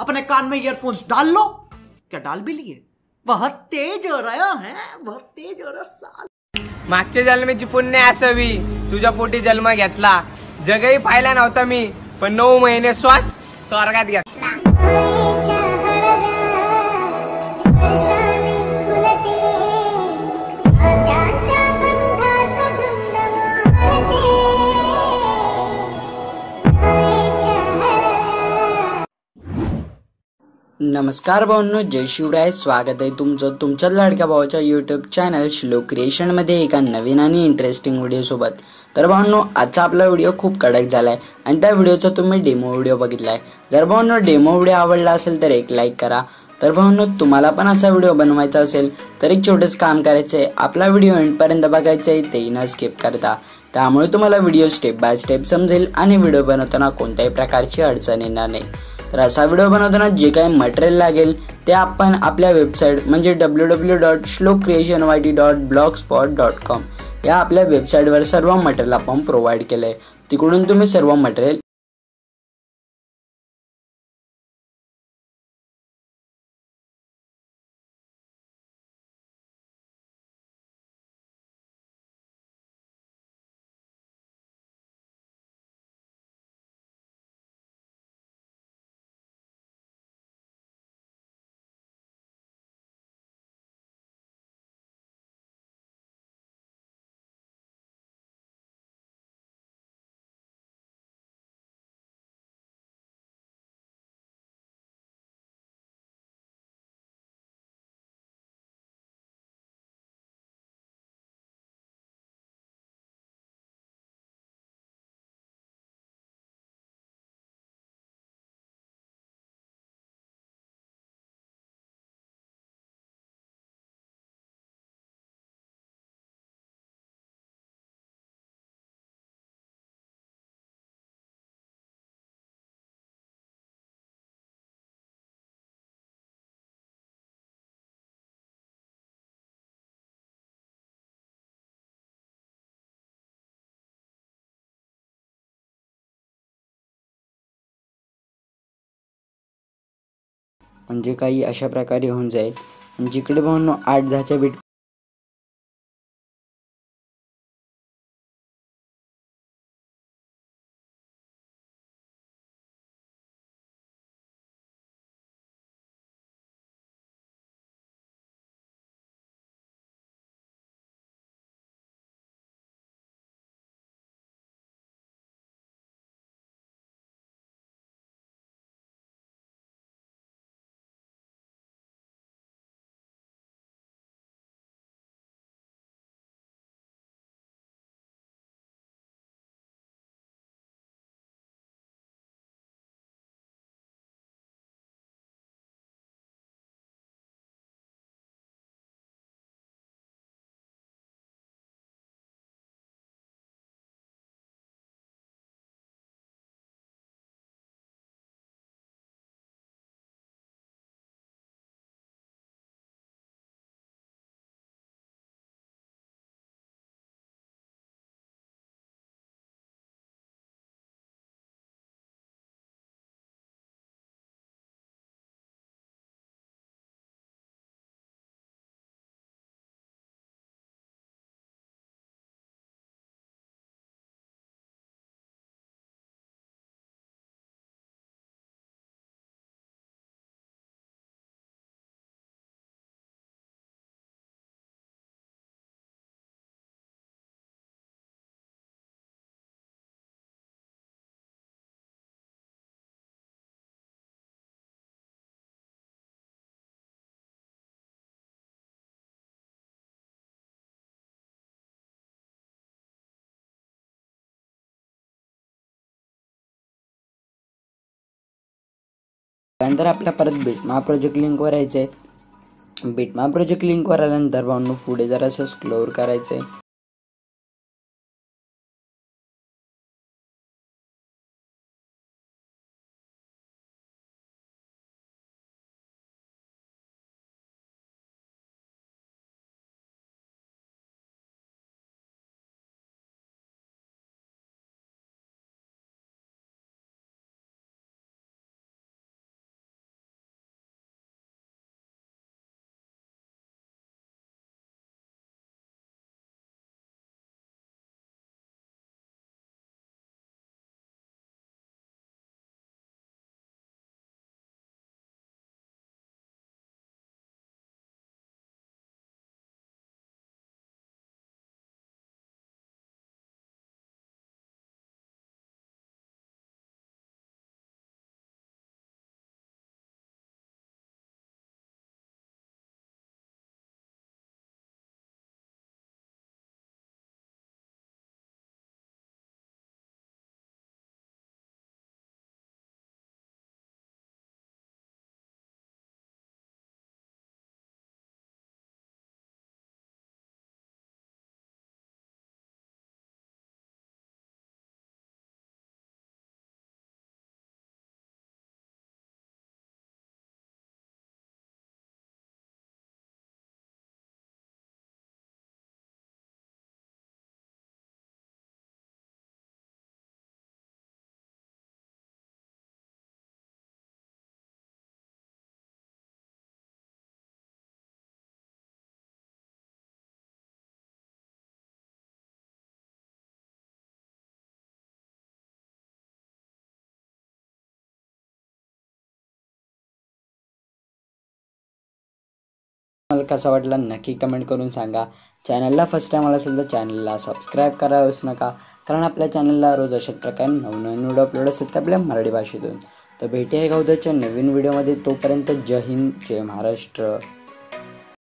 अपने कान में ईयरफोन्स डाल लो। क्या डाल भी लिए? बहुत तेज हो रहा है, बहुत तेज हो रहा साल। मागच्या जन्माची पुण्य असावी, तुझ्या पोटी जन्म घेतला. जगही पाहिला नव्हता मी, पण 9 महिने श्वास स्वर्गात घेतला. नमस्कार भावांनो, जय शिवराय. स्वागत आहे तुमचं तुमच्या लाडक्या भावाच्या यूट्यूब चॅनल श्लोक क्रिएशनमध्ये एका नवीन आणि इंटरेस्टिंग व्हिडिओसोबत. तर भावांनो, आजचा आपला व्हिडिओ खूप कडक झाला आहे आणि त्या व्हिडिओचा तुम्ही डेमो व्हिडिओ बघितला आहे. जर भावांनो डेमो व्हिडिओ आवडला असेल तर एक लाईक करा. तर भावांनो, तुम्हाला पण असा व्हिडिओ बनवायचा असेल तर एक छोटेच काम करायचं आहे, आपला व्हिडिओ एंडपर्यंत बघायचा आहे, तेही न स्किप करता. त्यामुळे तुम्हाला व्हिडिओ स्टेप बाय स्टेप समजेल आणि व्हिडिओ बनवताना कोणत्याही प्रकारची अडचण येणार नाही. तर असा व्हिडिओ बनवताना जे काही मटेरियल लागेल ते आपण आपल्या वेबसाईट म्हणजे www.shlokcreationyt.blogspot.com या आपल्या वेबसाईटवर सर्व मटेरियल आपण प्रोव्हाइड केलंय. तिकडून तुम्ही सर्व मटेरियल म्हणजे काही अशा प्रकारे होऊन जाईल. जिकडे भावांनो 8-10च्या बीट त्यानंतर आपल्या परत बिटमॅप प्रोजेक्ट लिंकवर यायचं आहे. बिटमॅप प्रोजेक्ट लिंकवर आल्यानंतर भावांनो पुढे जरासं स्क्रोल करायचं आहे. मला कसा वाटला नक्की कमेंट करून सांगा. चॅनलला फर्स्ट टाइम आला असेल तर चॅनलला सबस्क्राईब करायलाच नका, कारण आपल्या चॅनलला रोज अशा प्रकारे नवनवीन व्हिडिओ अपलोड असतात आपल्या मराठी भाषेतून. तर भेटूया एका उद्याच्या नवीन व्हिडिओमध्ये. तोपर्यंत जय हिंद, जय महाराष्ट्र.